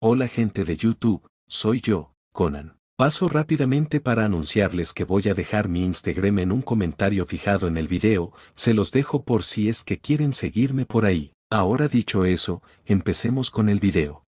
Hola gente de YouTube, soy yo, Conan. Paso rápidamente para anunciarles que voy a dejar mi Instagram en un comentario fijado en el video, se los dejo por si es que quieren seguirme por ahí. Ahora dicho eso, empecemos con el video.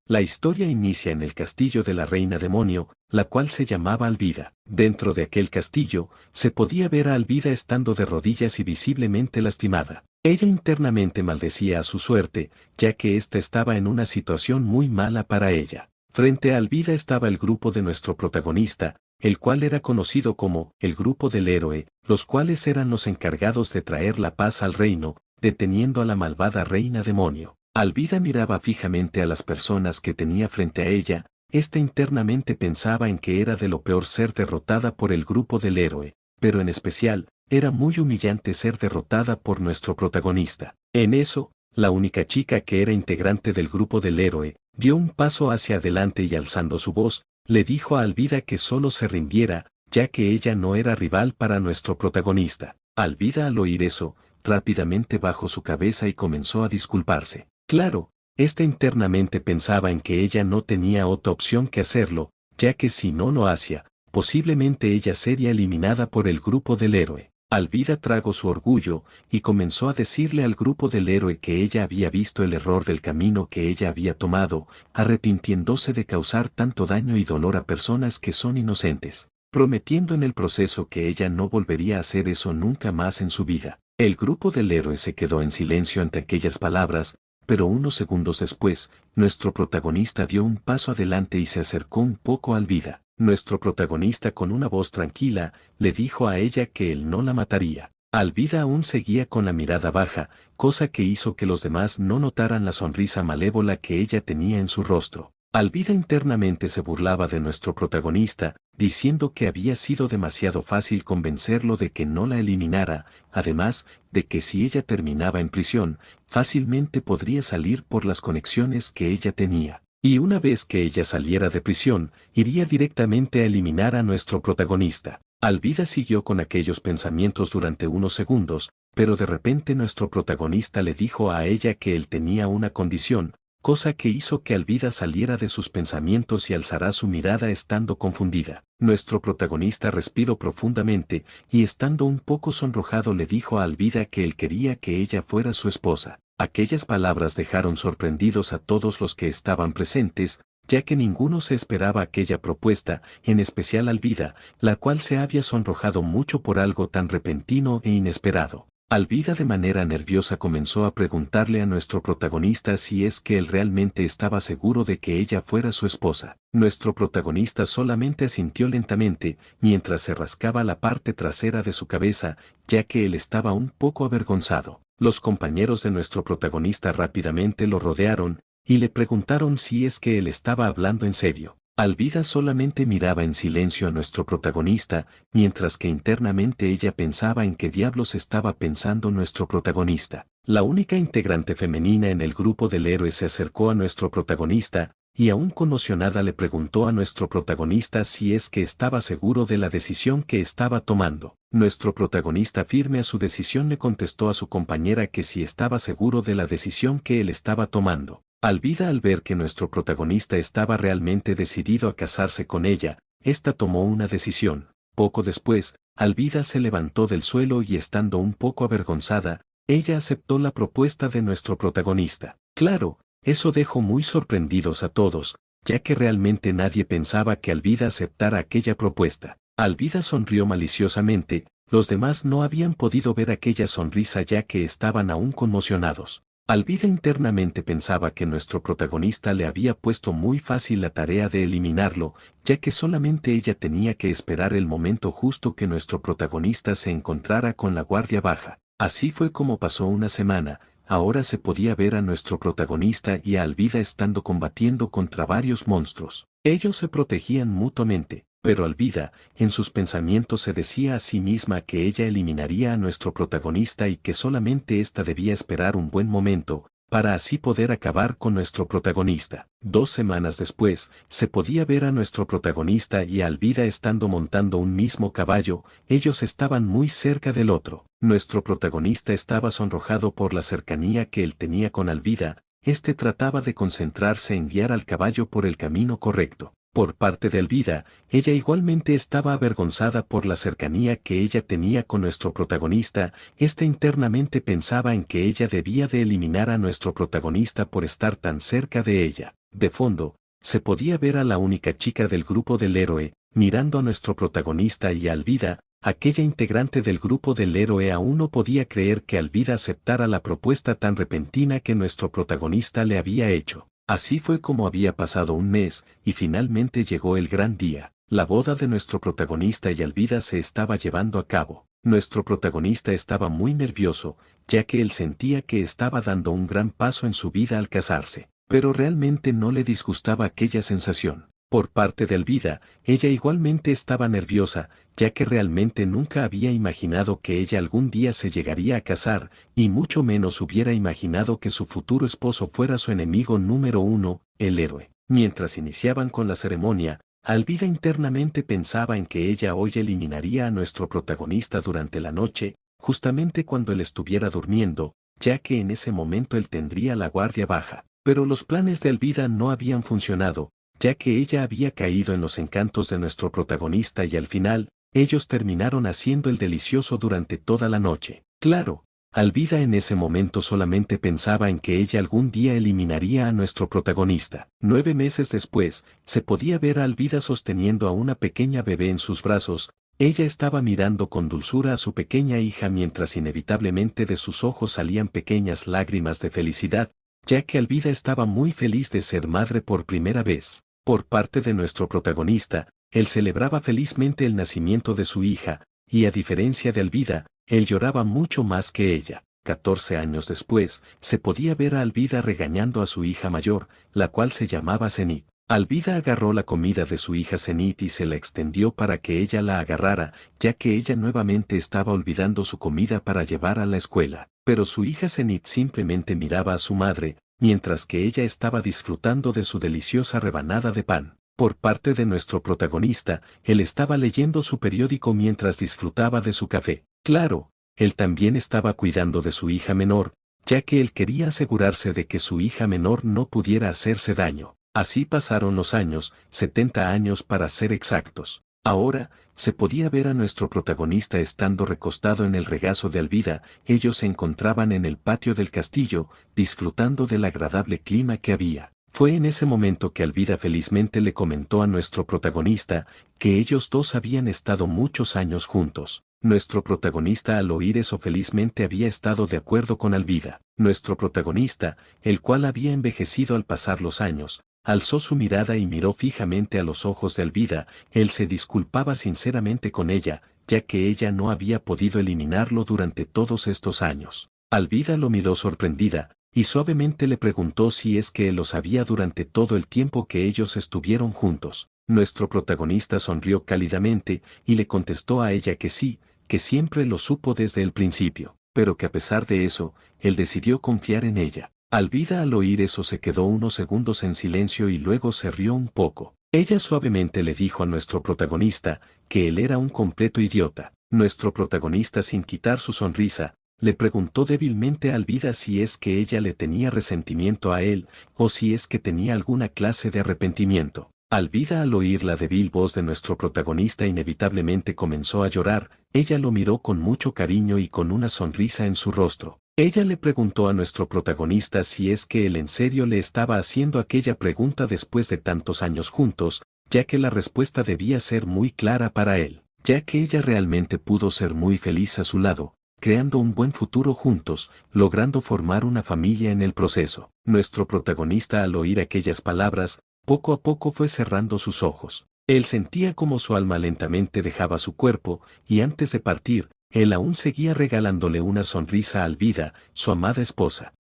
La historia inicia en el castillo de la reina demonio, la cual se llamaba Alvida. Dentro de aquel castillo, se podía ver a Alvida estando de rodillas y visiblemente lastimada. Ella internamente maldecía a su suerte, ya que ésta estaba en una situación muy mala para ella. Frente a Alvida estaba el grupo de nuestro protagonista, el cual era conocido como el grupo del héroe, los cuales eran los encargados de traer la paz al reino, deteniendo a la malvada reina demonio. Alvida miraba fijamente a las personas que tenía frente a ella, ésta internamente pensaba en que era de lo peor ser derrotada por el grupo del héroe, pero en especial, era muy humillante ser derrotada por nuestro protagonista. En eso, la única chica que era integrante del grupo del héroe, dio un paso hacia adelante y alzando su voz, le dijo a Alvida que solo se rindiera, ya que ella no era rival para nuestro protagonista. Alvida al oír eso, rápidamente bajó su cabeza y comenzó a disculparse. Claro, ésta internamente pensaba en que ella no tenía otra opción que hacerlo, ya que si no lo hacía, posiblemente ella sería eliminada por el grupo del héroe. Alvida tragó su orgullo y comenzó a decirle al grupo del héroe que ella había visto el error del camino que ella había tomado, arrepintiéndose de causar tanto daño y dolor a personas que son inocentes, prometiendo en el proceso que ella no volvería a hacer eso nunca más en su vida. El grupo del héroe se quedó en silencio ante aquellas palabras, pero unos segundos después, nuestro protagonista dio un paso adelante y se acercó un poco a Alvida. Nuestro protagonista con una voz tranquila, le dijo a ella que él no la mataría. Alvida aún seguía con la mirada baja, cosa que hizo que los demás no notaran la sonrisa malévola que ella tenía en su rostro. Alvida internamente se burlaba de nuestro protagonista, diciendo que había sido demasiado fácil convencerlo de que no la eliminara, además de que si ella terminaba en prisión, fácilmente podría salir por las conexiones que ella tenía. Y una vez que ella saliera de prisión, iría directamente a eliminar a nuestro protagonista. Alvida siguió con aquellos pensamientos durante unos segundos, pero de repente nuestro protagonista le dijo a ella que él tenía una condición, cosa que hizo que Alvida saliera de sus pensamientos y alzara su mirada estando confundida. Nuestro protagonista respiró profundamente, y estando un poco sonrojado le dijo a Alvida que él quería que ella fuera su esposa. Aquellas palabras dejaron sorprendidos a todos los que estaban presentes, ya que ninguno se esperaba aquella propuesta, en especial Alvida, la cual se había sonrojado mucho por algo tan repentino e inesperado. Alvida de manera nerviosa comenzó a preguntarle a nuestro protagonista si es que él realmente estaba seguro de que ella fuera su esposa. Nuestro protagonista solamente asintió lentamente, mientras se rascaba la parte trasera de su cabeza, ya que él estaba un poco avergonzado. Los compañeros de nuestro protagonista rápidamente lo rodearon, y le preguntaron si es que él estaba hablando en serio. Alvida solamente miraba en silencio a nuestro protagonista, mientras que internamente ella pensaba en qué diablos estaba pensando nuestro protagonista. La única integrante femenina en el grupo del héroe se acercó a nuestro protagonista, y aún conmocionada le preguntó a nuestro protagonista si es que estaba seguro de la decisión que estaba tomando. Nuestro protagonista firme a su decisión le contestó a su compañera que si estaba seguro de la decisión que él estaba tomando. Alvida al ver que nuestro protagonista estaba realmente decidido a casarse con ella, ésta tomó una decisión. Poco después, Alvida se levantó del suelo y estando un poco avergonzada, ella aceptó la propuesta de nuestro protagonista. Claro, eso dejó muy sorprendidos a todos, ya que realmente nadie pensaba que Alvida aceptara aquella propuesta. Alvida sonrió maliciosamente, los demás no habían podido ver aquella sonrisa ya que estaban aún conmocionados. Alvida internamente pensaba que nuestro protagonista le había puesto muy fácil la tarea de eliminarlo, ya que solamente ella tenía que esperar el momento justo que nuestro protagonista se encontrara con la guardia baja. Así fue como pasó una semana, ahora se podía ver a nuestro protagonista y a Alvida estando combatiendo contra varios monstruos. Ellos se protegían mutuamente, pero Alvida, en sus pensamientos se decía a sí misma que ella eliminaría a nuestro protagonista y que solamente ésta debía esperar un buen momento, para así poder acabar con nuestro protagonista. 2 semanas después, se podía ver a nuestro protagonista y a Alvida estando montando un mismo caballo, ellos estaban muy cerca del otro. Nuestro protagonista estaba sonrojado por la cercanía que él tenía con Alvida, este trataba de concentrarse en guiar al caballo por el camino correcto. Por parte de Alvida, ella igualmente estaba avergonzada por la cercanía que ella tenía con nuestro protagonista, internamente pensaba en que ella debía de eliminar a nuestro protagonista por estar tan cerca de ella. De fondo, se podía ver a la única chica del grupo del héroe, mirando a nuestro protagonista y a Alvida. Aquella integrante del grupo del héroe aún no podía creer que Alvida aceptara la propuesta tan repentina que nuestro protagonista le había hecho. Así fue como había pasado un mes, y finalmente llegó el gran día. La boda de nuestro protagonista y Alvida se estaba llevando a cabo. Nuestro protagonista estaba muy nervioso, ya que él sentía que estaba dando un gran paso en su vida al casarse, pero realmente no le disgustaba aquella sensación. Por parte de Alvida, ella igualmente estaba nerviosa, ya que realmente nunca había imaginado que ella algún día se llegaría a casar, y mucho menos hubiera imaginado que su futuro esposo fuera su enemigo número uno, el héroe. Mientras iniciaban con la ceremonia, Alvida internamente pensaba en que ella hoy eliminaría a nuestro protagonista durante la noche, justamente cuando él estuviera durmiendo, ya que en ese momento él tendría la guardia baja. Pero los planes de Alvida no habían funcionado, ya que ella había caído en los encantos de nuestro protagonista y al final, ellos terminaron haciendo el delicioso durante toda la noche. Claro, Alvida en ese momento solamente pensaba en que ella algún día eliminaría a nuestro protagonista. 9 meses después, se podía ver a Alvida sosteniendo a una pequeña bebé en sus brazos. Ella estaba mirando con dulzura a su pequeña hija mientras inevitablemente de sus ojos salían pequeñas lágrimas de felicidad, ya que Alvida estaba muy feliz de ser madre por primera vez. Por parte de nuestro protagonista, él celebraba felizmente el nacimiento de su hija, y a diferencia de Alvida, él lloraba mucho más que ella. 14 años después, se podía ver a Alvida regañando a su hija mayor, la cual se llamaba Zenit. Alvida agarró la comida de su hija Zenit y se la extendió para que ella la agarrara, ya que ella nuevamente estaba olvidando su comida para llevar a la escuela. Pero su hija Zenit simplemente miraba a su madre, mientras que ella estaba disfrutando de su deliciosa rebanada de pan. Por parte de nuestro protagonista, él estaba leyendo su periódico mientras disfrutaba de su café. Claro, él también estaba cuidando de su hija menor, ya que él quería asegurarse de que su hija menor no pudiera hacerse daño. Así pasaron los años, 70 años para ser exactos. Ahora, se podía ver a nuestro protagonista estando recostado en el regazo de Alvida. Ellos se encontraban en el patio del castillo, disfrutando del agradable clima que había. Fue en ese momento que Alvida felizmente le comentó a nuestro protagonista que ellos dos habían estado muchos años juntos. Nuestro protagonista al oír eso felizmente había estado de acuerdo con Alvida. Nuestro protagonista, el cual había envejecido al pasar los años, alzó su mirada y miró fijamente a los ojos de Alvida. Él se disculpaba sinceramente con ella, ya que ella no había podido eliminarlo durante todos estos años. Alvida lo miró sorprendida, y suavemente le preguntó si es que él lo sabía durante todo el tiempo que ellos estuvieron juntos. Nuestro protagonista sonrió cálidamente, y le contestó a ella que sí, que siempre lo supo desde el principio, pero que a pesar de eso, él decidió confiar en ella. Alvida al oír eso se quedó unos segundos en silencio y luego se rió un poco. Ella suavemente le dijo a nuestro protagonista que él era un completo idiota. Nuestro protagonista, sin quitar su sonrisa, le preguntó débilmente a Alvida si es que ella le tenía resentimiento a él, o si es que tenía alguna clase de arrepentimiento. Alvida al oír la débil voz de nuestro protagonista inevitablemente comenzó a llorar. Ella lo miró con mucho cariño y con una sonrisa en su rostro. Ella le preguntó a nuestro protagonista si es que él en serio le estaba haciendo aquella pregunta después de tantos años juntos, ya que la respuesta debía ser muy clara para él, ya que ella realmente pudo ser muy feliz a su lado, creando un buen futuro juntos, logrando formar una familia en el proceso. Nuestro protagonista al oír aquellas palabras, poco a poco fue cerrando sus ojos. Él sentía como su alma lentamente dejaba su cuerpo, y antes de partir, él aún seguía regalándole una sonrisa a Alvida, su amada esposa.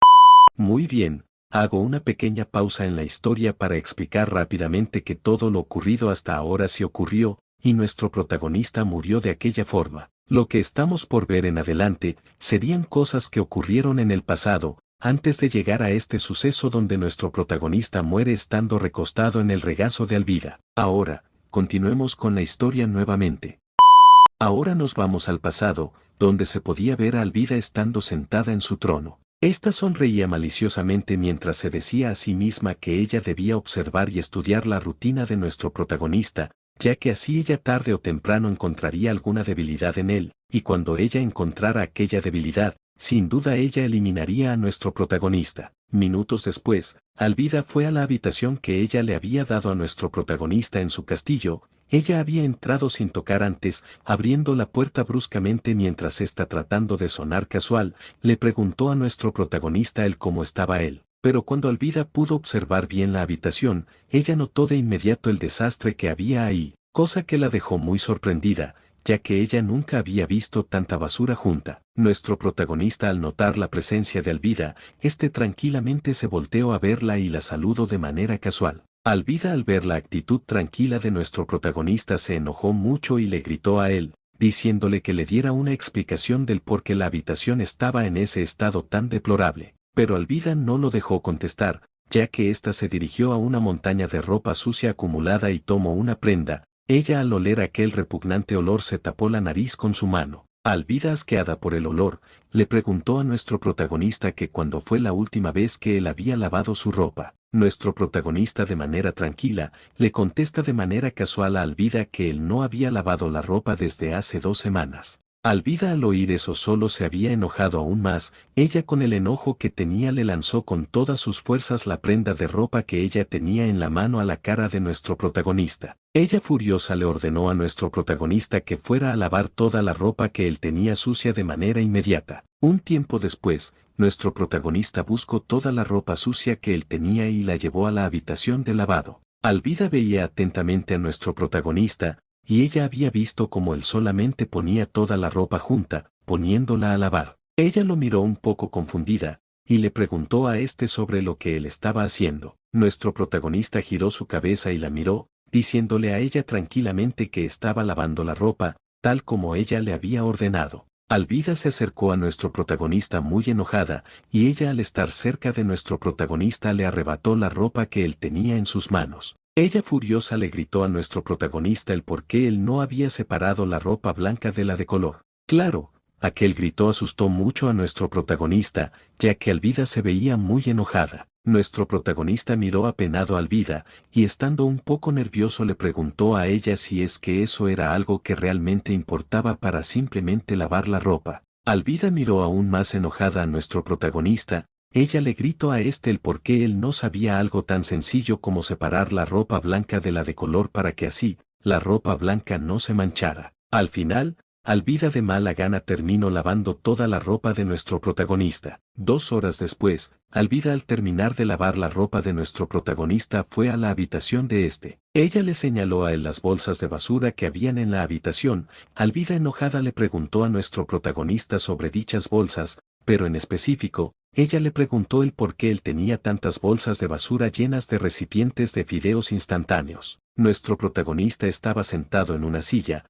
Muy bien, hago una pequeña pausa en la historia para explicar rápidamente que todo lo ocurrido hasta ahora sí ocurrió, y nuestro protagonista murió de aquella forma. Lo que estamos por ver en adelante serían cosas que ocurrieron en el pasado, antes de llegar a este suceso donde nuestro protagonista muere estando recostado en el regazo de Alvida. Ahora, continuemos con la historia nuevamente. Ahora nos vamos al pasado, donde se podía ver a Alvida estando sentada en su trono. Esta sonreía maliciosamente mientras se decía a sí misma que ella debía observar y estudiar la rutina de nuestro protagonista, ya que así ella tarde o temprano encontraría alguna debilidad en él, y cuando ella encontrara aquella debilidad, sin duda ella eliminaría a nuestro protagonista. Minutos después, Alvida fue a la habitación que ella le había dado a nuestro protagonista en su castillo. Ella había entrado sin tocar antes, abriendo la puerta bruscamente mientras ésta, tratando de sonar casual, le preguntó a nuestro protagonista el cómo estaba él. Pero cuando Alvida pudo observar bien la habitación, ella notó de inmediato el desastre que había ahí, cosa que la dejó muy sorprendida, ya que ella nunca había visto tanta basura junta. Nuestro protagonista, al notar la presencia de Alvida, tranquilamente se volteó a verla y la saludó de manera casual. Alvida, al ver la actitud tranquila de nuestro protagonista, se enojó mucho y le gritó a él, diciéndole que le diera una explicación del por qué la habitación estaba en ese estado tan deplorable. Pero Alvida no lo dejó contestar, ya que ésta se dirigió a una montaña de ropa sucia acumulada y tomó una prenda. Ella, al oler aquel repugnante olor, se tapó la nariz con su mano. Alvida, asqueada por el olor, le preguntó a nuestro protagonista que cuándo fue la última vez que él había lavado su ropa. Nuestro protagonista, de manera tranquila, le contesta de manera casual a Alvida que él no había lavado la ropa desde hace 2 semanas. Alvida, al oír eso, solo se había enojado aún más. Ella, con el enojo que tenía, le lanzó con todas sus fuerzas la prenda de ropa que ella tenía en la mano a la cara de nuestro protagonista. Ella, furiosa, le ordenó a nuestro protagonista que fuera a lavar toda la ropa que él tenía sucia de manera inmediata. Un tiempo después, nuestro protagonista buscó toda la ropa sucia que él tenía y la llevó a la habitación de lavado. Alvida veía atentamente a nuestro protagonista, y ella había visto cómo él solamente ponía toda la ropa junta, poniéndola a lavar. Ella lo miró un poco confundida, y le preguntó a sobre lo que él estaba haciendo. Nuestro protagonista giró su cabeza y la miró, diciéndole a ella tranquilamente que estaba lavando la ropa, tal como ella le había ordenado. Alvida se acercó a nuestro protagonista muy enojada, y ella, al estar cerca de nuestro protagonista, le arrebató la ropa que él tenía en sus manos. Ella, furiosa, le gritó a nuestro protagonista el por qué él no había separado la ropa blanca de la de color. Claro, aquel grito asustó mucho a nuestro protagonista, ya que Alvida se veía muy enojada. Nuestro protagonista miró apenado a Alvida, y estando un poco nervioso le preguntó a ella si es que eso era algo que realmente importaba para simplemente lavar la ropa. Alvida miró aún más enojada a nuestro protagonista. Ella le gritó a el por qué él no sabía algo tan sencillo como separar la ropa blanca de la de color para que así, la ropa blanca no se manchara. Al final, Alvida de mala gana terminó lavando toda la ropa de nuestro protagonista. 2 horas después, Alvida, al terminar de lavar la ropa de nuestro protagonista, fue a la habitación de Ella le señaló a él las bolsas de basura que habían en la habitación. Alvida, enojada, le preguntó a nuestro protagonista sobre dichas bolsas, pero en específico, ella le preguntó el por qué él tenía tantas bolsas de basura llenas de recipientes de fideos instantáneos. Nuestro protagonista estaba sentado en una silla.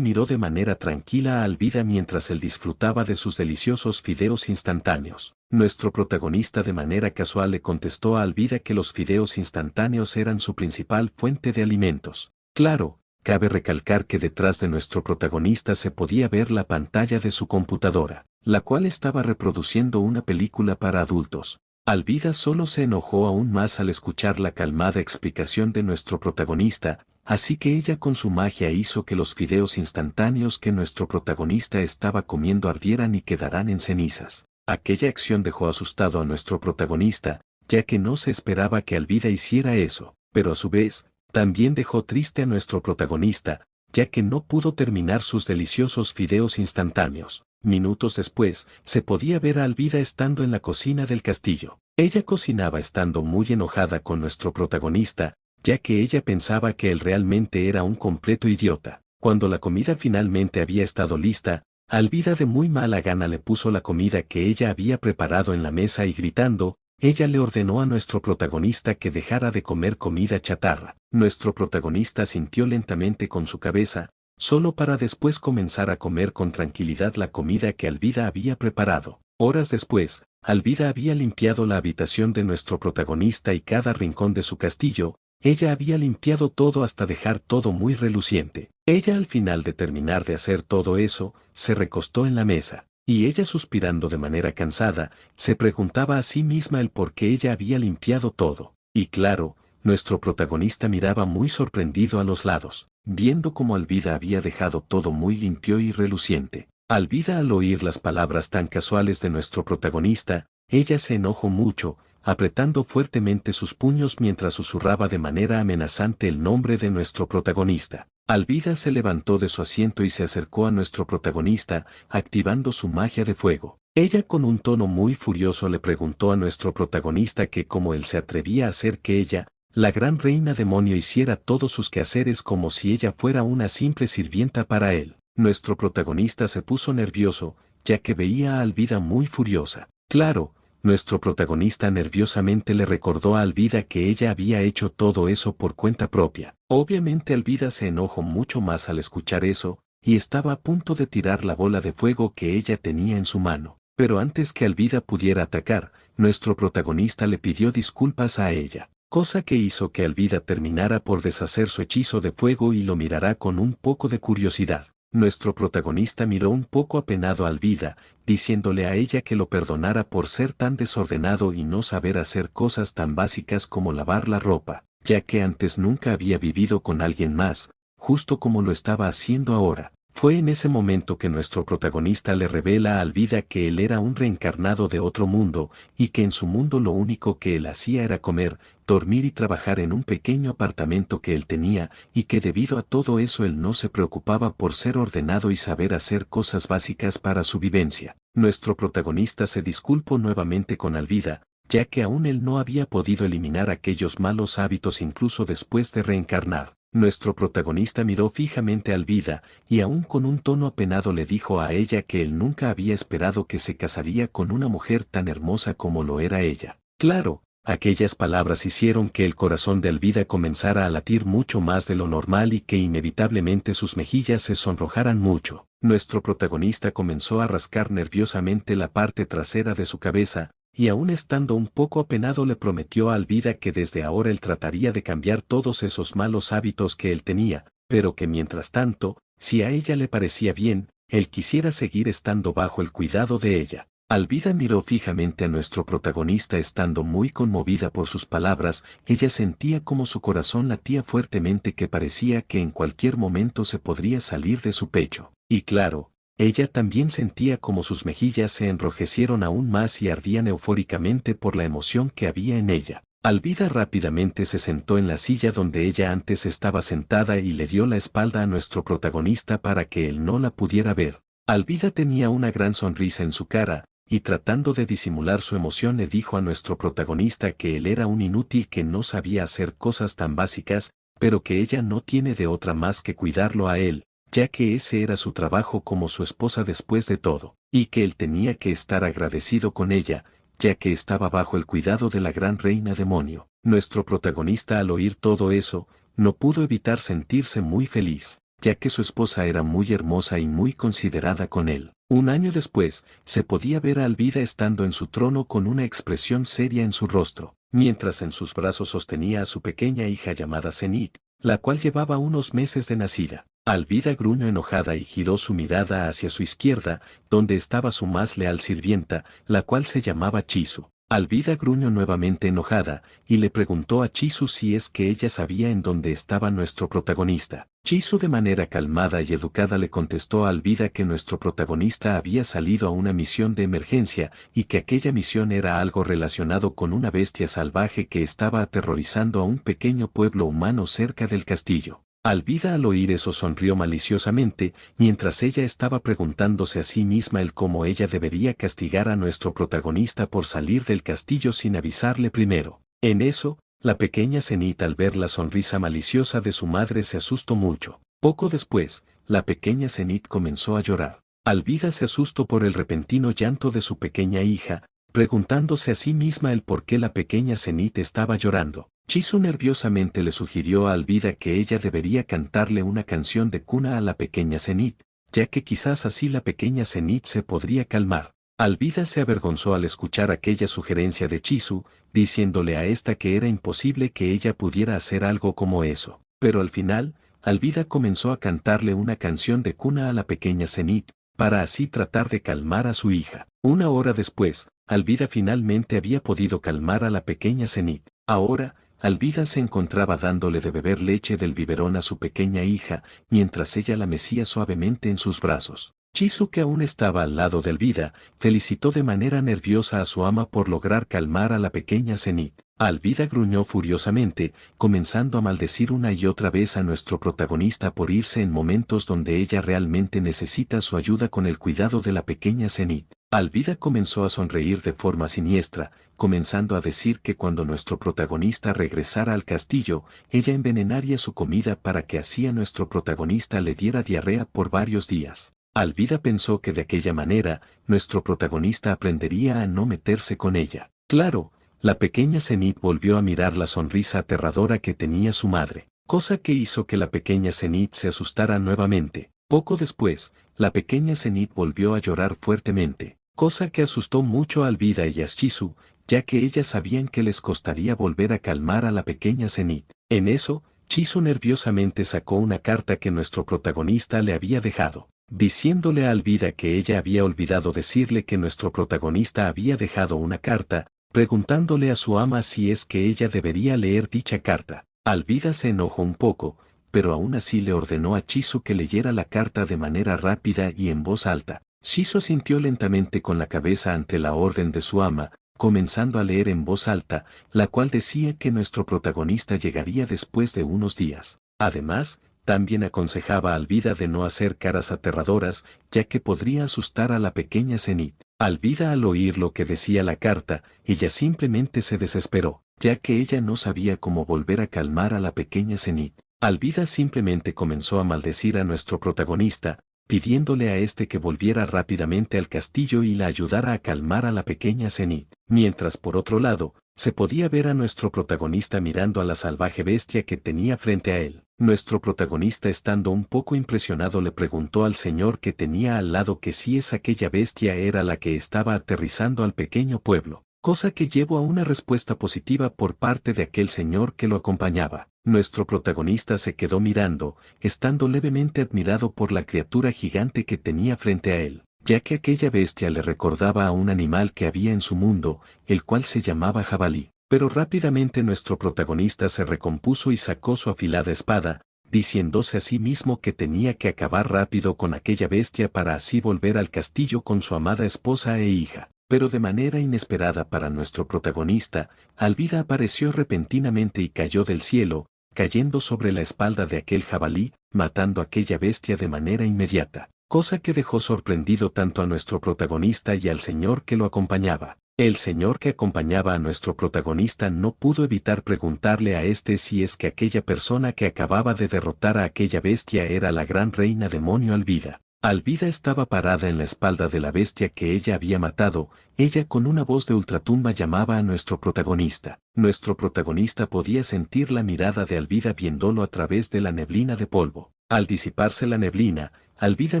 Miró de manera tranquila a Alvida mientras él disfrutaba de sus deliciosos fideos instantáneos. Nuestro protagonista, de manera casual, le contestó a Alvida que los fideos instantáneos eran su principal fuente de alimentos. Claro, cabe recalcar que detrás de nuestro protagonista se podía ver la pantalla de su computadora, la cual estaba reproduciendo una película para adultos. Alvida solo se enojó aún más al escuchar la calmada explicación de nuestro protagonista, así que ella con su magia hizo que los fideos instantáneos que nuestro protagonista estaba comiendo ardieran y quedaran en cenizas. Aquella acción dejó asustado a nuestro protagonista, ya que no se esperaba que Alvida hiciera eso, pero a su vez, también dejó triste a nuestro protagonista, ya que no pudo terminar sus deliciosos fideos instantáneos. Minutos después, se podía ver a Alvida estando en la cocina del castillo. Ella cocinaba estando muy enojada con nuestro protagonista, ya que ella pensaba que él realmente era un completo idiota. Cuando la comida finalmente había estado lista, Alvida de muy mala gana le puso la comida que ella había preparado en la mesa y gritando, ella le ordenó a nuestro protagonista que dejara de comer comida chatarra. Nuestro protagonista sintió lentamente con su cabeza, solo para después comenzar a comer con tranquilidad la comida que Alvida había preparado. Horas después, Alvida había limpiado la habitación de nuestro protagonista y cada rincón de su castillo. Ella había limpiado todo hasta dejar todo muy reluciente. Ella, al final de terminar de hacer todo eso, se recostó en la mesa. Y ella, suspirando de manera cansada, se preguntaba a sí misma el por qué ella había limpiado todo. Y claro, nuestro protagonista miraba muy sorprendido a los lados, viendo cómo Alvida había dejado todo muy limpio y reluciente. Alvida, al oír las palabras tan casuales de nuestro protagonista, ella se enojó mucho, apretando fuertemente sus puños mientras susurraba de manera amenazante el nombre de nuestro protagonista. Alvida se levantó de su asiento y se acercó a nuestro protagonista, activando su magia de fuego. Ella, con un tono muy furioso, le preguntó a nuestro protagonista que cómo él se atrevía a hacer que ella, la gran reina demonio, hiciera todos sus quehaceres como si ella fuera una simple sirvienta para él. Nuestro protagonista se puso nervioso, ya que veía a Alvida muy furiosa. Claro, nuestro protagonista nerviosamente le recordó a Alvida que ella había hecho todo eso por cuenta propia. Obviamente Alvida se enojó mucho más al escuchar eso, y estaba a punto de tirar la bola de fuego que ella tenía en su mano. Pero antes que Alvida pudiera atacar, nuestro protagonista le pidió disculpas a ella, cosa que hizo que Alvida terminara por deshacer su hechizo de fuego y lo mirará con un poco de curiosidad. Nuestro protagonista miró un poco apenado a Alvida, diciéndole a ella que lo perdonara por ser tan desordenado y no saber hacer cosas tan básicas como lavar la ropa, ya que antes nunca había vivido con alguien más, justo como lo estaba haciendo ahora. Fue en ese momento que nuestro protagonista le revela a Alvida que él era un reencarnado de otro mundo, y que en su mundo lo único que él hacía era comer, dormir y trabajar en un pequeño apartamento que él tenía, y que debido a todo eso él no se preocupaba por ser ordenado y saber hacer cosas básicas para su vivencia. Nuestro protagonista se disculpó nuevamente con Alvida, ya que aún él no había podido eliminar aquellos malos hábitos incluso después de reencarnar. Nuestro protagonista miró fijamente a Alvida, y aún con un tono apenado le dijo a ella que él nunca había esperado que se casaría con una mujer tan hermosa como lo era ella. Claro, aquellas palabras hicieron que el corazón de Alvida comenzara a latir mucho más de lo normal y que inevitablemente sus mejillas se sonrojaran mucho. Nuestro protagonista comenzó a rascar nerviosamente la parte trasera de su cabeza, y aún estando un poco apenado le prometió a Alvida que desde ahora él trataría de cambiar todos esos malos hábitos que él tenía, pero que mientras tanto, si a ella le parecía bien, él quisiera seguir estando bajo el cuidado de ella. Alvida miró fijamente a nuestro protagonista estando muy conmovida por sus palabras. Ella sentía como su corazón latía fuertemente, que parecía que en cualquier momento se podría salir de su pecho. Y claro, ella también sentía como sus mejillas se enrojecieron aún más y ardían eufóricamente por la emoción que había en ella. Alvida rápidamente se sentó en la silla donde ella antes estaba sentada y le dio la espalda a nuestro protagonista para que él no la pudiera ver. Alvida tenía una gran sonrisa en su cara, y tratando de disimular su emoción le dijo a nuestro protagonista que él era un inútil que no sabía hacer cosas tan básicas, pero que ella no tiene de otra más que cuidarlo a él, ya que ese era su trabajo como su esposa después de todo, y que él tenía que estar agradecido con ella, ya que estaba bajo el cuidado de la gran reina demonio. Nuestro protagonista, al oír todo eso, no pudo evitar sentirse muy feliz, ya que su esposa era muy hermosa y muy considerada con él. Un año después, se podía ver a Alvida estando en su trono con una expresión seria en su rostro, mientras en sus brazos sostenía a su pequeña hija llamada Zenith, la cual llevaba unos meses de nacida. Alvida gruñó enojada y giró su mirada hacia su izquierda, donde estaba su más leal sirvienta, la cual se llamaba Chisu. Alvida gruñó nuevamente enojada, y le preguntó a Chisu si es que ella sabía en dónde estaba nuestro protagonista. Chisu de manera calmada y educada le contestó a Alvida que nuestro protagonista había salido a una misión de emergencia, y que aquella misión era algo relacionado con una bestia salvaje que estaba aterrorizando a un pequeño pueblo humano cerca del castillo. Alvida, al oír eso, sonrió maliciosamente, mientras ella estaba preguntándose a sí misma el cómo ella debería castigar a nuestro protagonista por salir del castillo sin avisarle primero. En eso, la pequeña Zenith, al ver la sonrisa maliciosa de su madre, se asustó mucho. Poco después, la pequeña Zenith comenzó a llorar. Alvida se asustó por el repentino llanto de su pequeña hija, preguntándose a sí misma el por qué la pequeña Zenith estaba llorando. Chisu nerviosamente le sugirió a Alvida que ella debería cantarle una canción de cuna a la pequeña Zenith, ya que quizás así la pequeña Zenith se podría calmar. Alvida se avergonzó al escuchar aquella sugerencia de Chisu, diciéndole a esta que era imposible que ella pudiera hacer algo como eso. Pero al final, Alvida comenzó a cantarle una canción de cuna a la pequeña Zenith, para así tratar de calmar a su hija. Una hora después, Alvida finalmente había podido calmar a la pequeña Zenith. Ahora, Alvida se encontraba dándole de beber leche del biberón a su pequeña hija, mientras ella la mecía suavemente en sus brazos. Chisu, que aún estaba al lado de Alvida, felicitó de manera nerviosa a su ama por lograr calmar a la pequeña Zenith. Alvida gruñó furiosamente, comenzando a maldecir una y otra vez a nuestro protagonista por irse en momentos donde ella realmente necesita su ayuda con el cuidado de la pequeña Zenith. Alvida comenzó a sonreír de forma siniestra, comenzando a decir que cuando nuestro protagonista regresara al castillo, ella envenenaría su comida para que así a nuestro protagonista le diera diarrea por varios días. Alvida pensó que de aquella manera, nuestro protagonista aprendería a no meterse con ella. Claro, la pequeña Zenith volvió a mirar la sonrisa aterradora que tenía su madre, cosa que hizo que la pequeña Zenith se asustara nuevamente. Poco después, la pequeña Zenith volvió a llorar fuertemente, cosa que asustó mucho a Alvida y a Chisu, ya que ellas sabían que les costaría volver a calmar a la pequeña Zenith. En eso, Chisu nerviosamente sacó una carta que nuestro protagonista le había dejado, diciéndole a Alvida que ella había olvidado decirle que nuestro protagonista había dejado una carta, preguntándole a su ama si es que ella debería leer dicha carta. Alvida se enojó un poco, pero aún así le ordenó a Chisu que leyera la carta de manera rápida y en voz alta. Chisu asintió lentamente con la cabeza ante la orden de su ama, comenzando a leer en voz alta, la cual decía que nuestro protagonista llegaría después de unos días. Además, también aconsejaba a Alvida de no hacer caras aterradoras, ya que podría asustar a la pequeña Zenith. Alvida, al oír lo que decía la carta, ella simplemente se desesperó, ya que ella no sabía cómo volver a calmar a la pequeña Zenith. Alvida simplemente comenzó a maldecir a nuestro protagonista, pidiéndole a este que volviera rápidamente al castillo y la ayudara a calmar a la pequeña Zenith. Mientras por otro lado, se podía ver a nuestro protagonista mirando a la salvaje bestia que tenía frente a él. Nuestro protagonista, estando un poco impresionado, le preguntó al señor que tenía al lado que si es aquella bestia era la que estaba aterrizando al pequeño pueblo, cosa que llevó a una respuesta positiva por parte de aquel señor que lo acompañaba. Nuestro protagonista se quedó mirando, estando levemente admirado por la criatura gigante que tenía frente a él, ya que aquella bestia le recordaba a un animal que había en su mundo, el cual se llamaba jabalí. Pero rápidamente nuestro protagonista se recompuso y sacó su afilada espada, diciéndose a sí mismo que tenía que acabar rápido con aquella bestia para así volver al castillo con su amada esposa e hija. Pero de manera inesperada para nuestro protagonista, Alvida apareció repentinamente y cayó del cielo, cayendo sobre la espalda de aquel jabalí, matando a aquella bestia de manera inmediata, cosa que dejó sorprendido tanto a nuestro protagonista y al señor que lo acompañaba. El señor que acompañaba a nuestro protagonista no pudo evitar preguntarle a este si es que aquella persona que acababa de derrotar a aquella bestia era la gran reina demonio Alvida. Alvida estaba parada en la espalda de la bestia que ella había matado. Ella con una voz de ultratumba llamaba a nuestro protagonista. Nuestro protagonista podía sentir la mirada de Alvida viéndolo a través de la neblina de polvo. Al disiparse la neblina, Alvida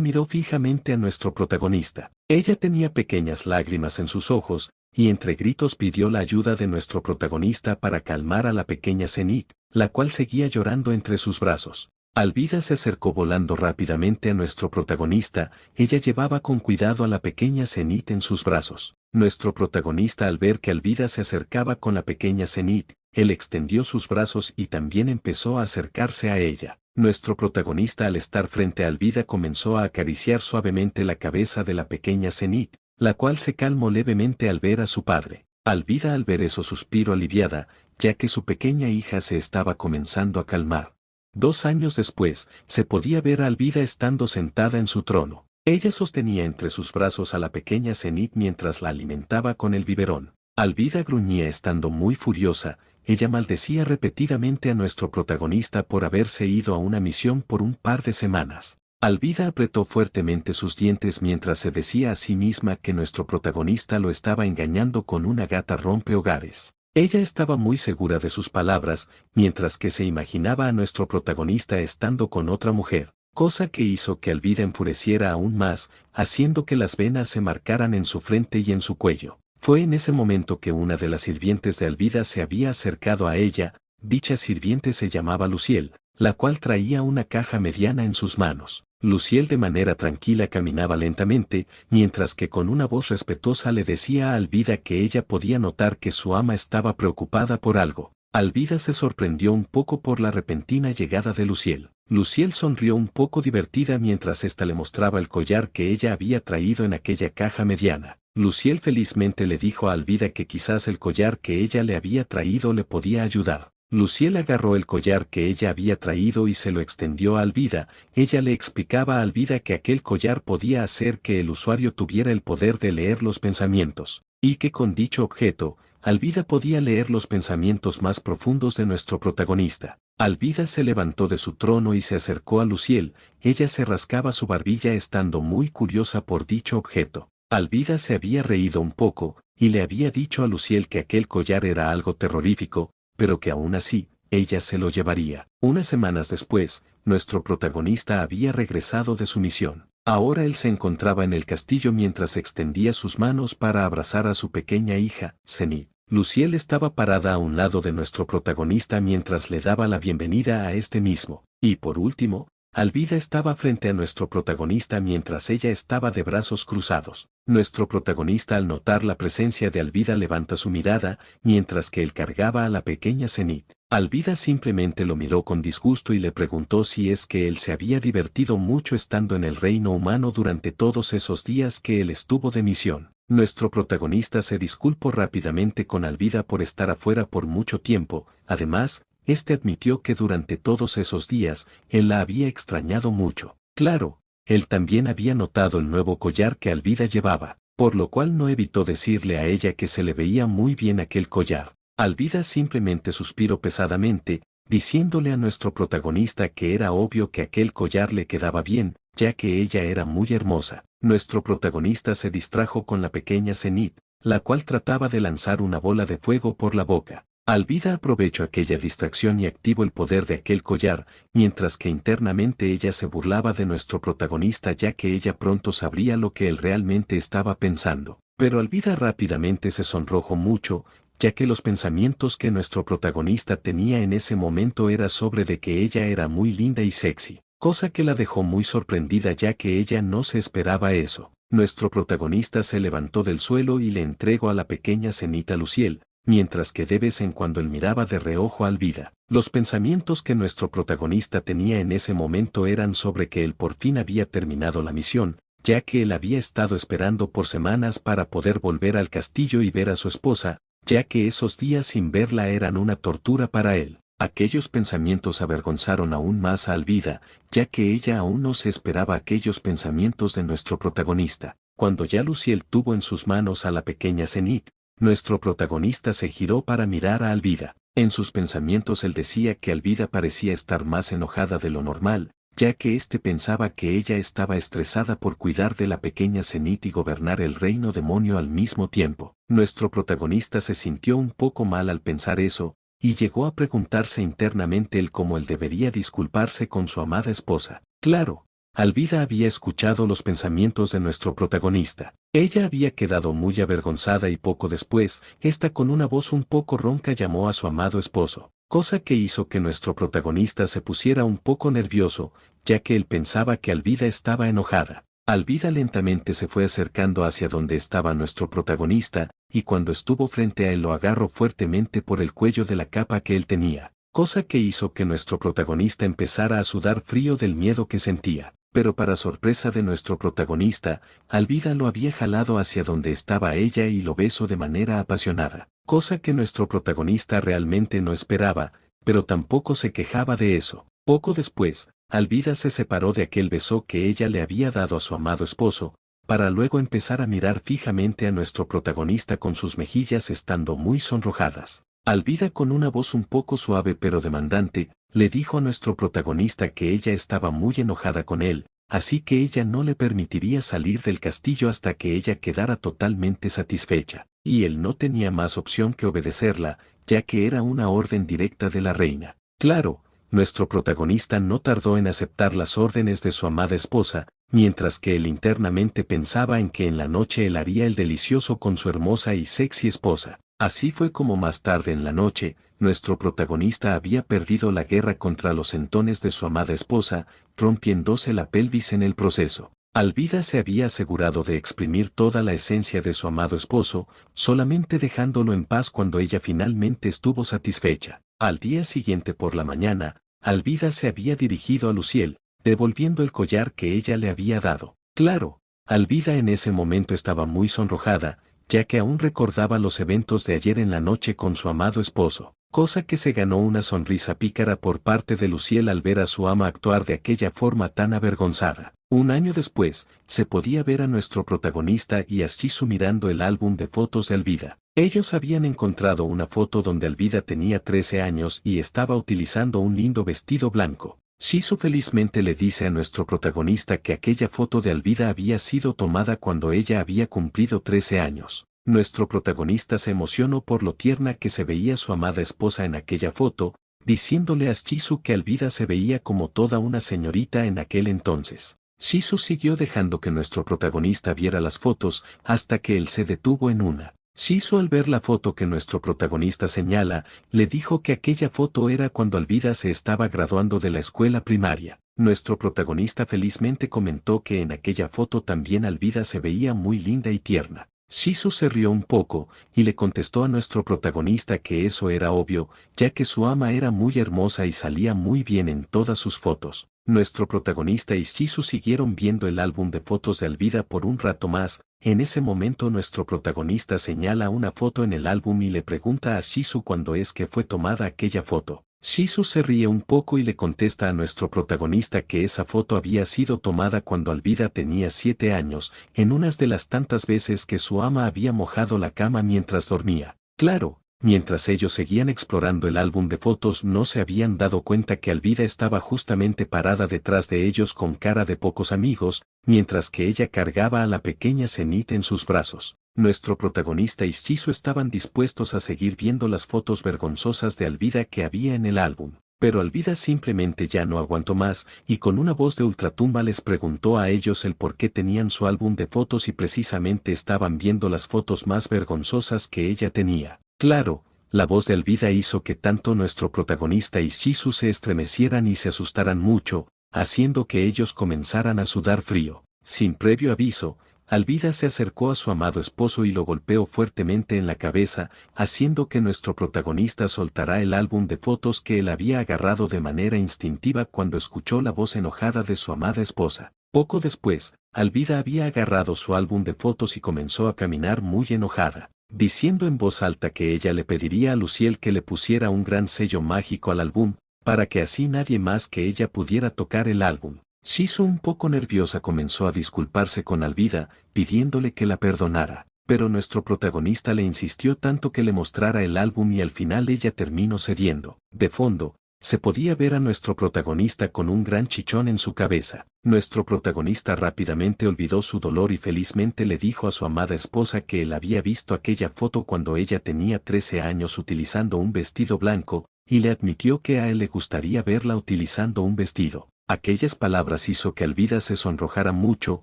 miró fijamente a nuestro protagonista. Ella tenía pequeñas lágrimas en sus ojos, y entre gritos pidió la ayuda de nuestro protagonista para calmar a la pequeña Zenith, la cual seguía llorando entre sus brazos. Alvida se acercó volando rápidamente a nuestro protagonista. Ella llevaba con cuidado a la pequeña Zenith en sus brazos. Nuestro protagonista, al ver que Alvida se acercaba con la pequeña Zenith, él extendió sus brazos y también empezó a acercarse a ella. Nuestro protagonista, al estar frente a Alvida, comenzó a acariciar suavemente la cabeza de la pequeña Zenith, la cual se calmó levemente al ver a su padre. Alvida, al ver eso, suspiró aliviada, ya que su pequeña hija se estaba comenzando a calmar. 2 años después, se podía ver a Alvida estando sentada en su trono. Ella sostenía entre sus brazos a la pequeña Zenith mientras la alimentaba con el biberón. Alvida gruñía estando muy furiosa. Ella maldecía repetidamente a nuestro protagonista por haberse ido a una misión por un par de semanas. Alvida apretó fuertemente sus dientes mientras se decía a sí misma que nuestro protagonista lo estaba engañando con una gata rompehogares. Ella estaba muy segura de sus palabras, mientras que se imaginaba a nuestro protagonista estando con otra mujer, cosa que hizo que Alvida enfureciera aún más, haciendo que las venas se marcaran en su frente y en su cuello. Fue en ese momento que una de las sirvientes de Alvida se había acercado a ella. Dicha sirviente se llamaba Luciel, la cual traía una caja mediana en sus manos. Luciel de manera tranquila caminaba lentamente, mientras que con una voz respetuosa le decía a Alvida que ella podía notar que su ama estaba preocupada por algo. Alvida se sorprendió un poco por la repentina llegada de Luciel. Luciel sonrió un poco divertida mientras ésta le mostraba el collar que ella había traído en aquella caja mediana. Luciel felizmente le dijo a Alvida que quizás el collar que ella le había traído le podía ayudar. Luciel agarró el collar que ella había traído y se lo extendió a Alvida. Ella le explicaba a Alvida que aquel collar podía hacer que el usuario tuviera el poder de leer los pensamientos, y que con dicho objeto, Alvida podía leer los pensamientos más profundos de nuestro protagonista. Alvida se levantó de su trono y se acercó a Luciel. Ella se rascaba su barbilla estando muy curiosa por dicho objeto. Alvida se había reído un poco, y le había dicho a Luciel que aquel collar era algo terrorífico, pero que aún así, ella se lo llevaría. Unas semanas después, nuestro protagonista había regresado de su misión. Ahora él se encontraba en el castillo mientras extendía sus manos para abrazar a su pequeña hija, Zenith. Luciel estaba parada a un lado de nuestro protagonista mientras le daba la bienvenida a este mismo. Y por último, Alvida estaba frente a nuestro protagonista mientras ella estaba de brazos cruzados. Nuestro protagonista al notar la presencia de Alvida levanta su mirada, mientras que él cargaba a la pequeña Zenith. Alvida simplemente lo miró con disgusto y le preguntó si es que él se había divertido mucho estando en el reino humano durante todos esos días que él estuvo de misión. Nuestro protagonista se disculpó rápidamente con Alvida por estar afuera por mucho tiempo. Además, este admitió que durante todos esos días, él la había extrañado mucho. Claro, él también había notado el nuevo collar que Alvida llevaba, por lo cual no evitó decirle a ella que se le veía muy bien aquel collar. Alvida simplemente suspiró pesadamente, diciéndole a nuestro protagonista que era obvio que aquel collar le quedaba bien, ya que ella era muy hermosa. Nuestro protagonista se distrajo con la pequeña Zenith, la cual trataba de lanzar una bola de fuego por la boca. Alvida aprovechó aquella distracción y activó el poder de aquel collar, mientras que internamente ella se burlaba de nuestro protagonista ya que ella pronto sabría lo que él realmente estaba pensando. Pero Alvida rápidamente se sonrojó mucho, ya que los pensamientos que nuestro protagonista tenía en ese momento era sobre de que ella era muy linda y sexy, cosa que la dejó muy sorprendida ya que ella no se esperaba eso. Nuestro protagonista se levantó del suelo y le entregó a la pequeña Zenith a Luciel, mientras que de vez en cuando él miraba de reojo a Alvida. Los pensamientos que nuestro protagonista tenía en ese momento eran sobre que él por fin había terminado la misión, ya que él había estado esperando por semanas para poder volver al castillo y ver a su esposa, ya que esos días sin verla eran una tortura para él. Aquellos pensamientos avergonzaron aún más a Alvida, ya que ella aún no se esperaba aquellos pensamientos de nuestro protagonista. Cuando ya Luciel tuvo en sus manos a la pequeña Zenith, nuestro protagonista se giró para mirar a Alvida. En sus pensamientos él decía que Alvida parecía estar más enojada de lo normal, ya que éste pensaba que ella estaba estresada por cuidar de la pequeña Zenith y gobernar el reino demonio al mismo tiempo. Nuestro protagonista se sintió un poco mal al pensar eso, y llegó a preguntarse internamente el cómo él debería disculparse con su amada esposa. Claro, Alvida había escuchado los pensamientos de nuestro protagonista. Ella había quedado muy avergonzada y poco después, esta con una voz un poco ronca llamó a su amado esposo, cosa que hizo que nuestro protagonista se pusiera un poco nervioso, ya que él pensaba que Alvida estaba enojada. Alvida lentamente se fue acercando hacia donde estaba nuestro protagonista, y cuando estuvo frente a él lo agarró fuertemente por el cuello de la capa que él tenía, cosa que hizo que nuestro protagonista empezara a sudar frío del miedo que sentía. Pero para sorpresa de nuestro protagonista, Alvida lo había jalado hacia donde estaba ella y lo besó de manera apasionada, cosa que nuestro protagonista realmente no esperaba, pero tampoco se quejaba de eso. Poco después, Alvida se separó de aquel beso que ella le había dado a su amado esposo, para luego empezar a mirar fijamente a nuestro protagonista con sus mejillas estando muy sonrojadas. Alvida con una voz un poco suave pero demandante, le dijo a nuestro protagonista que ella estaba muy enojada con él, así que ella no le permitiría salir del castillo hasta que ella quedara totalmente satisfecha, y él no tenía más opción que obedecerla, ya que era una orden directa de la reina. Claro, nuestro protagonista no tardó en aceptar las órdenes de su amada esposa, mientras que él internamente pensaba en que en la noche él haría el delicioso con su hermosa y sexy esposa. Así fue como más tarde en la noche, nuestro protagonista había perdido la guerra contra los entones de su amada esposa, rompiéndose la pelvis en el proceso. Alvida se había asegurado de exprimir toda la esencia de su amado esposo, solamente dejándolo en paz cuando ella finalmente estuvo satisfecha. Al día siguiente por la mañana, Alvida se había dirigido a Luciel, devolviendo el collar que ella le había dado. Claro, Alvida en ese momento estaba muy sonrojada, ya que aún recordaba los eventos de ayer en la noche con su amado esposo, cosa que se ganó una sonrisa pícara por parte de Luciel al ver a su ama actuar de aquella forma tan avergonzada. Un año después, se podía ver a nuestro protagonista y a Shizu mirando el álbum de fotos de Alvida. Ellos habían encontrado una foto donde Alvida tenía 13 años y estaba utilizando un lindo vestido blanco. Shizu felizmente le dice a nuestro protagonista que aquella foto de Alvida había sido tomada cuando ella había cumplido 13 años. Nuestro protagonista se emocionó por lo tierna que se veía su amada esposa en aquella foto, diciéndole a Shizu que Alvida se veía como toda una señorita en aquel entonces. Shizu siguió dejando que nuestro protagonista viera las fotos hasta que él se detuvo en una. Shizu al ver la foto que nuestro protagonista señala, le dijo que aquella foto era cuando Alvida se estaba graduando de la escuela primaria. Nuestro protagonista felizmente comentó que en aquella foto también Alvida se veía muy linda y tierna. Shizu se rió un poco y le contestó a nuestro protagonista que eso era obvio, ya que su ama era muy hermosa y salía muy bien en todas sus fotos. Nuestro protagonista y Shizu siguieron viendo el álbum de fotos de Alvida por un rato más. En ese momento nuestro protagonista señala una foto en el álbum y le pregunta a Shizu cuándo es que fue tomada aquella foto. Shizu se ríe un poco y le contesta a nuestro protagonista que esa foto había sido tomada cuando Alvida tenía 7 años, en unas de las tantas veces que su ama había mojado la cama mientras dormía. Claro, mientras ellos seguían explorando el álbum de fotos no se habían dado cuenta que Alvida estaba justamente parada detrás de ellos con cara de pocos amigos, mientras que ella cargaba a la pequeña Zenith en sus brazos. Nuestro protagonista y Shizu estaban dispuestos a seguir viendo las fotos vergonzosas de Alvida que había en el álbum. Pero Alvida simplemente ya no aguantó más, y con una voz de ultratumba les preguntó a ellos el por qué tenían su álbum de fotos y precisamente estaban viendo las fotos más vergonzosas que ella tenía. Claro, la voz de Alvida hizo que tanto nuestro protagonista y Shizu se estremecieran y se asustaran mucho, haciendo que ellos comenzaran a sudar frío. Sin previo aviso, Alvida se acercó a su amado esposo y lo golpeó fuertemente en la cabeza, haciendo que nuestro protagonista soltara el álbum de fotos que él había agarrado de manera instintiva cuando escuchó la voz enojada de su amada esposa. Poco después, Alvida había agarrado su álbum de fotos y comenzó a caminar muy enojada, diciendo en voz alta que ella le pediría a Luciel que le pusiera un gran sello mágico al álbum, para que así nadie más que ella pudiera tocar el álbum. Shizu un poco nerviosa comenzó a disculparse con Alvida, pidiéndole que la perdonara, pero nuestro protagonista le insistió tanto que le mostrara el álbum y al final ella terminó cediendo. De fondo, se podía ver a nuestro protagonista con un gran chichón en su cabeza. Nuestro protagonista rápidamente olvidó su dolor y felizmente le dijo a su amada esposa que él había visto aquella foto cuando ella tenía 13 años utilizando un vestido blanco, y le admitió que a él le gustaría verla utilizando un vestido. Aquellas palabras hizo que Alvida se sonrojara mucho,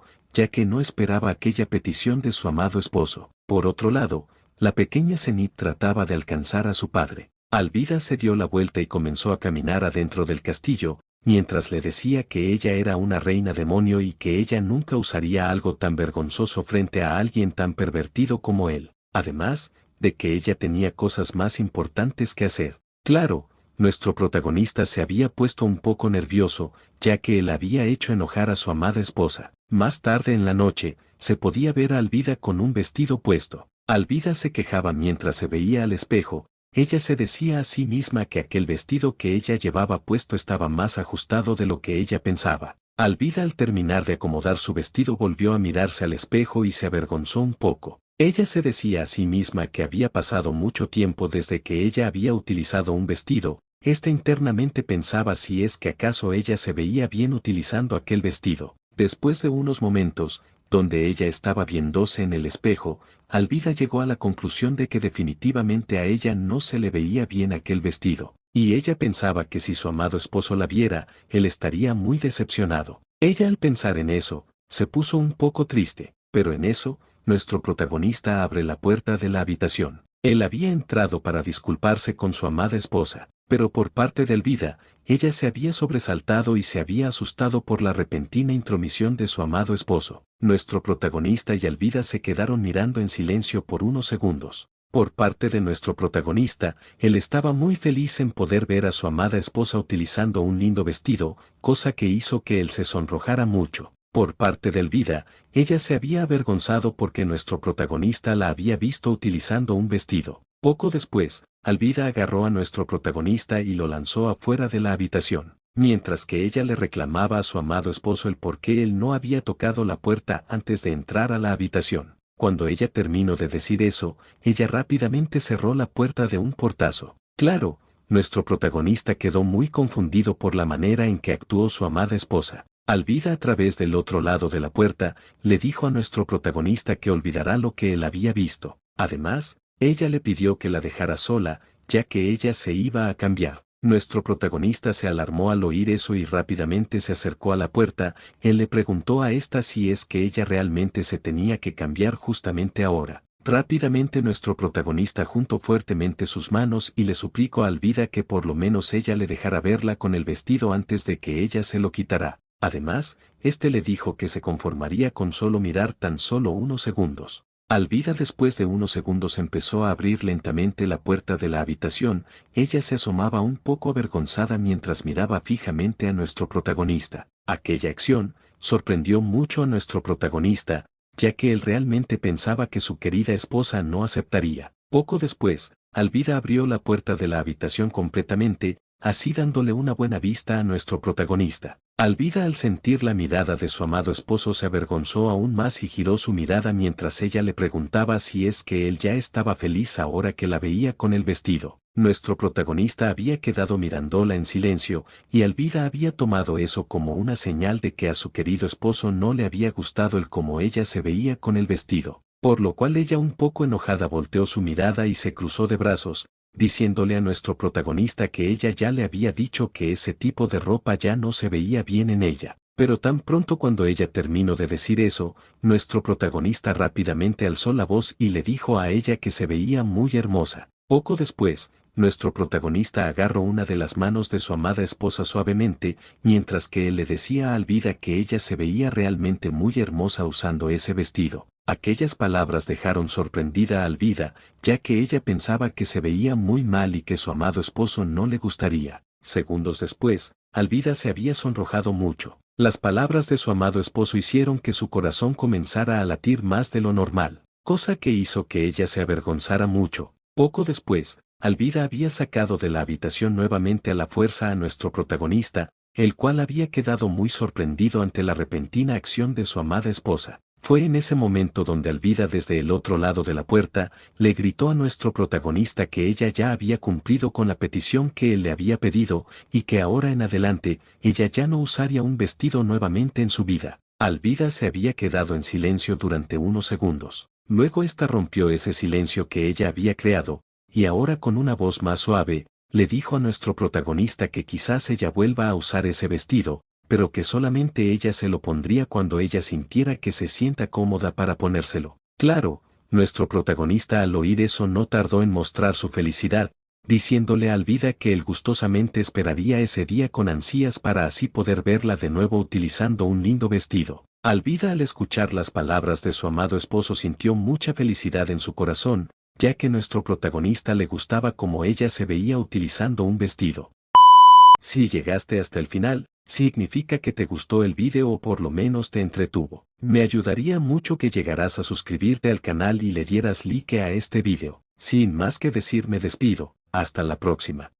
ya que no esperaba aquella petición de su amado esposo. Por otro lado, la pequeña Zenith trataba de alcanzar a su padre. Alvida se dio la vuelta y comenzó a caminar adentro del castillo, mientras le decía que ella era una reina demonio y que ella nunca usaría algo tan vergonzoso frente a alguien tan pervertido como él, además de que ella tenía cosas más importantes que hacer. Claro, nuestro protagonista se había puesto un poco nervioso, ya que él había hecho enojar a su amada esposa. Más tarde en la noche, se podía ver a Alvida con un vestido puesto. Alvida se quejaba mientras se veía al espejo. Ella se decía a sí misma que aquel vestido que ella llevaba puesto estaba más ajustado de lo que ella pensaba. Alvida al terminar de acomodar su vestido volvió a mirarse al espejo y se avergonzó un poco. Ella se decía a sí misma que había pasado mucho tiempo desde que ella había utilizado un vestido. Internamente pensaba si es que acaso ella se veía bien utilizando aquel vestido. Después de unos momentos, donde ella estaba viéndose en el espejo, Alvida llegó a la conclusión de que definitivamente a ella no se le veía bien aquel vestido, y ella pensaba que si su amado esposo la viera, él estaría muy decepcionado. Ella al pensar en eso, se puso un poco triste, pero en eso, nuestro protagonista abre la puerta de la habitación. Él había entrado para disculparse con su amada esposa, pero por parte de Alvida, ella se había sobresaltado y se había asustado por la repentina intromisión de su amado esposo. Nuestro protagonista y Alvida se quedaron mirando en silencio por unos segundos. Por parte de nuestro protagonista, él estaba muy feliz en poder ver a su amada esposa utilizando un lindo vestido, cosa que hizo que él se sonrojara mucho. Por parte de Alvida, ella se había avergonzado porque nuestro protagonista la había visto utilizando un vestido. Poco después, Alvida agarró a nuestro protagonista y lo lanzó afuera de la habitación, mientras que ella le reclamaba a su amado esposo el por qué él no había tocado la puerta antes de entrar a la habitación. Cuando ella terminó de decir eso, ella rápidamente cerró la puerta de un portazo. Claro, nuestro protagonista quedó muy confundido por la manera en que actuó su amada esposa. Alvida a través del otro lado de la puerta, le dijo a nuestro protagonista que olvidará lo que él había visto. Además, ella le pidió que la dejara sola, ya que ella se iba a cambiar. Nuestro protagonista se alarmó al oír eso y rápidamente se acercó a la puerta. Él le preguntó a esta si es que ella realmente se tenía que cambiar justamente ahora. Rápidamente nuestro protagonista juntó fuertemente sus manos y le suplicó a Alvida que por lo menos ella le dejara verla con el vestido antes de que ella se lo quitara. Además, este le dijo que se conformaría con solo mirar tan solo unos segundos. Alvida después de unos segundos empezó a abrir lentamente la puerta de la habitación. Ella se asomaba un poco avergonzada mientras miraba fijamente a nuestro protagonista. Aquella acción sorprendió mucho a nuestro protagonista, ya que él realmente pensaba que su querida esposa no aceptaría. Poco después, Alvida abrió la puerta de la habitación completamente, así dándole una buena vista a nuestro protagonista. Alvida al sentir la mirada de su amado esposo se avergonzó aún más y giró su mirada mientras ella le preguntaba si es que él ya estaba feliz ahora que la veía con el vestido. Nuestro protagonista había quedado mirándola en silencio, y Alvida había tomado eso como una señal de que a su querido esposo no le había gustado el cómo ella se veía con el vestido, por lo cual ella un poco enojada volteó su mirada y se cruzó de brazos, diciéndole a nuestro protagonista que ella ya le había dicho que ese tipo de ropa ya no se veía bien en ella. Pero tan pronto cuando ella terminó de decir eso, nuestro protagonista rápidamente alzó la voz y le dijo a ella que se veía muy hermosa. Poco después, nuestro protagonista agarró una de las manos de su amada esposa suavemente, mientras que él le decía a Alvida que ella se veía realmente muy hermosa usando ese vestido. Aquellas palabras dejaron sorprendida a Alvida, ya que ella pensaba que se veía muy mal y que su amado esposo no le gustaría. Segundos después, Alvida se había sonrojado mucho. Las palabras de su amado esposo hicieron que su corazón comenzara a latir más de lo normal, cosa que hizo que ella se avergonzara mucho. Poco después, Alvida había sacado de la habitación nuevamente a la fuerza a nuestro protagonista, el cual había quedado muy sorprendido ante la repentina acción de su amada esposa. Fue en ese momento donde Alvida desde el otro lado de la puerta, le gritó a nuestro protagonista que ella ya había cumplido con la petición que él le había pedido, y que ahora en adelante, ella ya no usaría un vestido nuevamente en su vida. Alvida se había quedado en silencio durante unos segundos. Luego ésta rompió ese silencio que ella había creado, y ahora con una voz más suave, le dijo a nuestro protagonista que quizás ella vuelva a usar ese vestido, pero que solamente ella se lo pondría cuando ella sintiera que se sienta cómoda para ponérselo. Claro, nuestro protagonista al oír eso no tardó en mostrar su felicidad, diciéndole a Alvida que él gustosamente esperaría ese día con ansias para así poder verla de nuevo utilizando un lindo vestido. Alvida al escuchar las palabras de su amado esposo sintió mucha felicidad en su corazón, ya que nuestro protagonista le gustaba como ella se veía utilizando un vestido. Si llegaste hasta el final, significa que te gustó el video o por lo menos te entretuvo. Me ayudaría mucho que llegaras a suscribirte al canal y le dieras like a este video. Sin más que decir me despido, hasta la próxima.